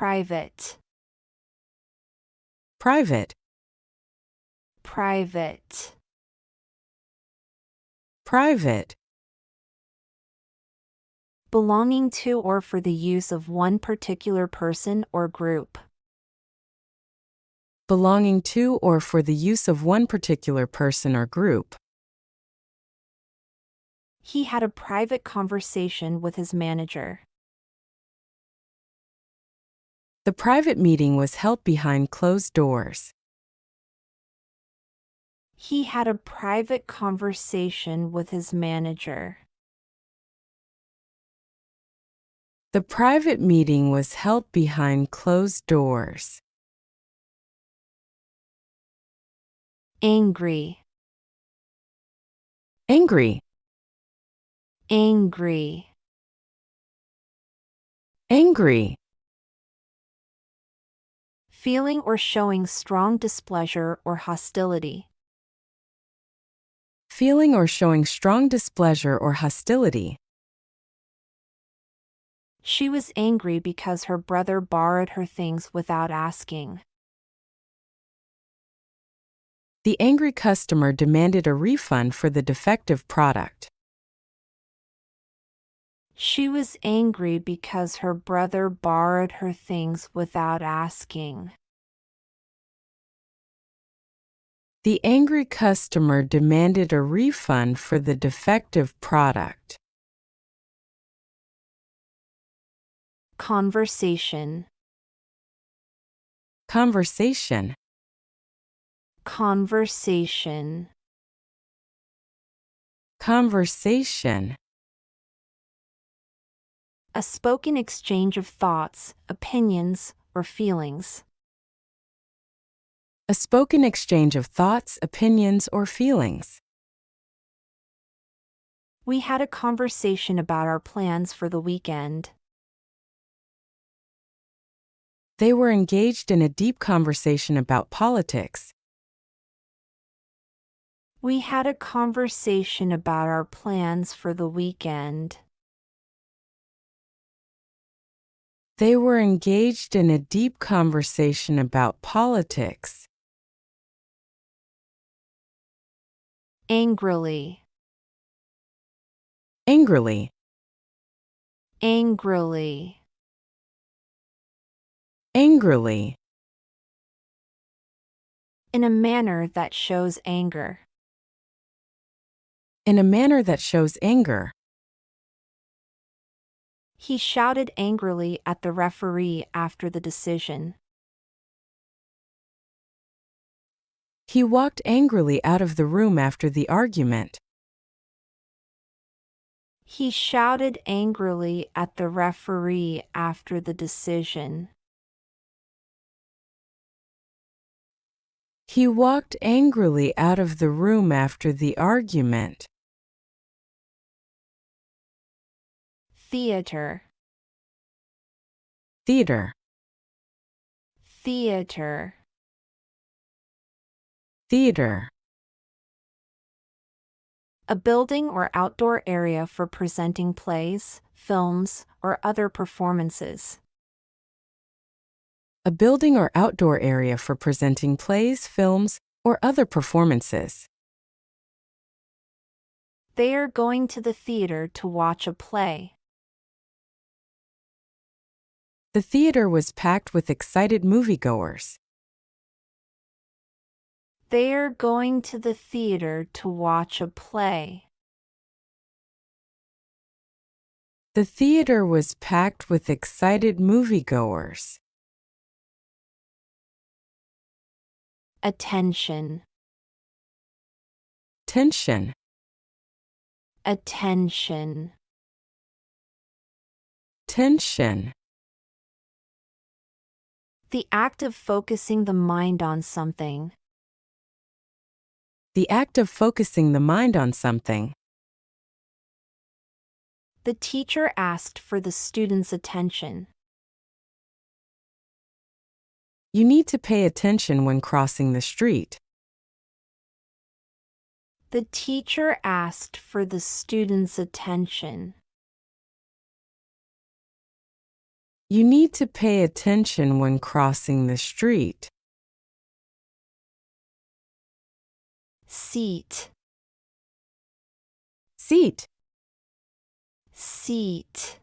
Private. Private. Private. Private. Belonging to or for the use of one particular person or group. Belonging to or for the use of one particular person or group. He had a private conversation with his manager. The private meeting was held behind closed doors. He had a private conversation with his manager. The private meeting was held behind closed doors. Angry. Angry. Angry. Angry. Feeling or showing strong displeasure or hostility. Feeling or showing strong displeasure or hostility. She was angry because her brother borrowed her things without asking. The angry customer demanded a refund for the defective product. She was angry because her brother borrowed her things without asking. The angry customer demanded a refund for the defective product. Conversation. Conversation. Conversation. Conversation. A spoken exchange of thoughts, opinions, or feelings. A spoken exchange of thoughts, opinions, or feelings. We had a conversation about our plans for the weekend. They were engaged in a deep conversation about politics. We had a conversation about our plans for the weekend. They were engaged in a deep conversation about politics. Angrily. Angrily. Angrily. Angrily. In a manner that shows anger. In a manner that shows anger. He shouted angrily at the referee after the decision. He walked angrily out of the room after the argument. He shouted angrily at the referee after the decision. He walked angrily out of the room after the argument. Theater. Theater. Theater. Theater. A building or outdoor area for presenting plays, films, or other performances. A building or outdoor area for presenting plays, films, or other performances. They are going to the theater to watch a play. The theater was packed with excited moviegoers. They are going to the theater to watch a play. The theater was packed with excited moviegoers. Attention. Tension. Attention. Tension. The act of focusing the mind on something. The act of focusing the mind on something. The teacher asked for the students' attention. You need to pay attention when crossing the street. The teacher asked for the students' attention. You need to pay attention when crossing the street. Seat. Seat. Seat.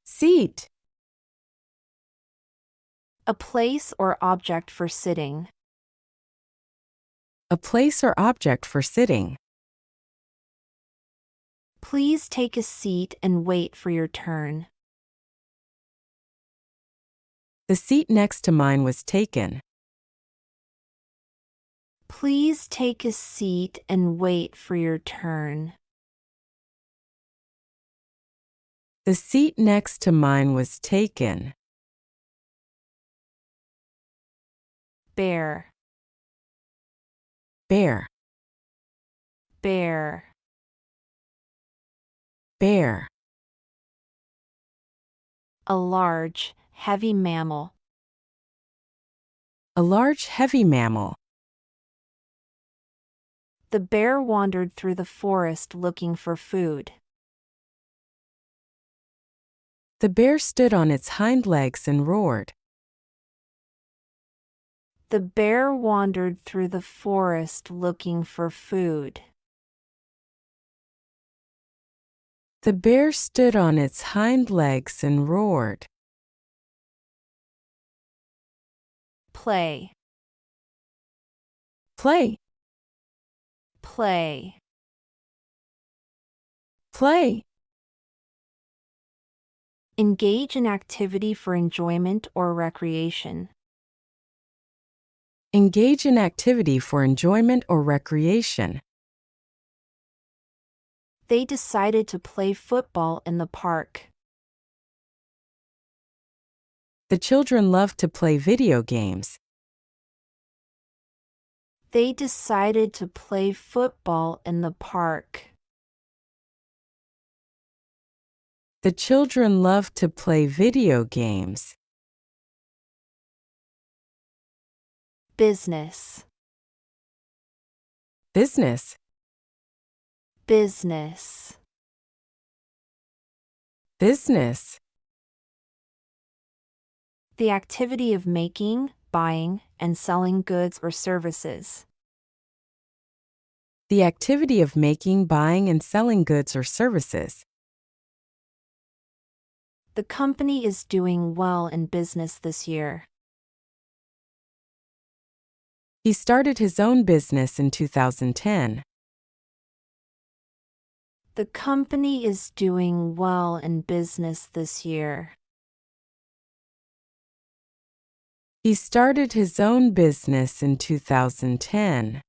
Seat. A place or object for sitting. A place or object for sitting. Please take a seat and wait for your turn. The seat next to mine was taken. Please take a seat and wait for your turn. The seat next to mine was taken. Bear. Bear. Bear. Bear. A large, heavy mammal. A large, heavy mammal. The bear wandered through the forest looking for food. The bear stood on its hind legs and roared. The bear wandered through the forest looking for food. The bear stood on its hind legs and roared. Play. Play. Play. Play. Engage in activity for enjoyment or recreation. Engage in activity for enjoyment or recreation. They decided to play football in the park. The children loved to play video games. They decided to play football in the park. The children loved to play video games. Business. Business. Business. Business. The activity of making, buying, and selling goods or services. The activity of making, buying, and selling goods or services. The company is doing well in business this year. He started his own business in 2010. The company is doing well in business this year. He started his own business in 2010.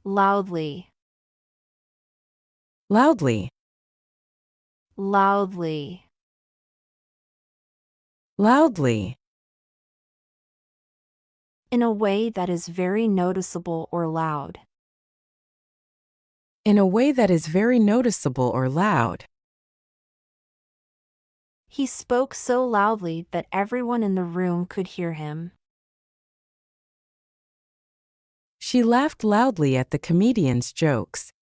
Loudly. Loudly. Loudly. Loudly. In a way that is very noticeable or loud. In a way that is very noticeable or loud. He spoke so loudly that everyone in the room could hear him. She laughed loudly at the comedian's jokes.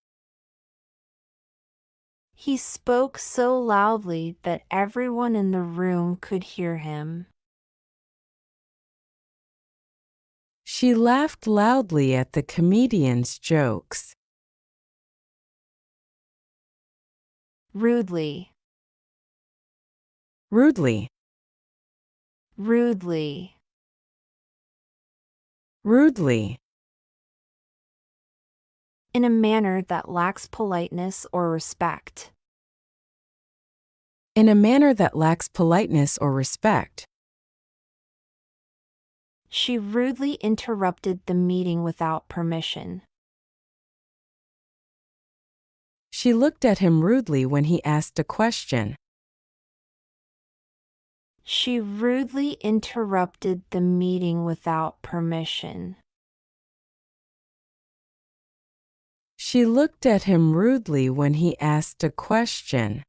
He spoke so loudly that everyone in the room could hear him. She laughed loudly at the comedian's jokes. Rudely. Rudely. Rudely. Rudely. In a manner that lacks politeness or respect. In a manner that lacks politeness or respect. She rudely interrupted the meeting without permission. She looked at him rudely when he asked a question. She rudely interrupted the meeting without permission. She looked at him rudely when he asked a question.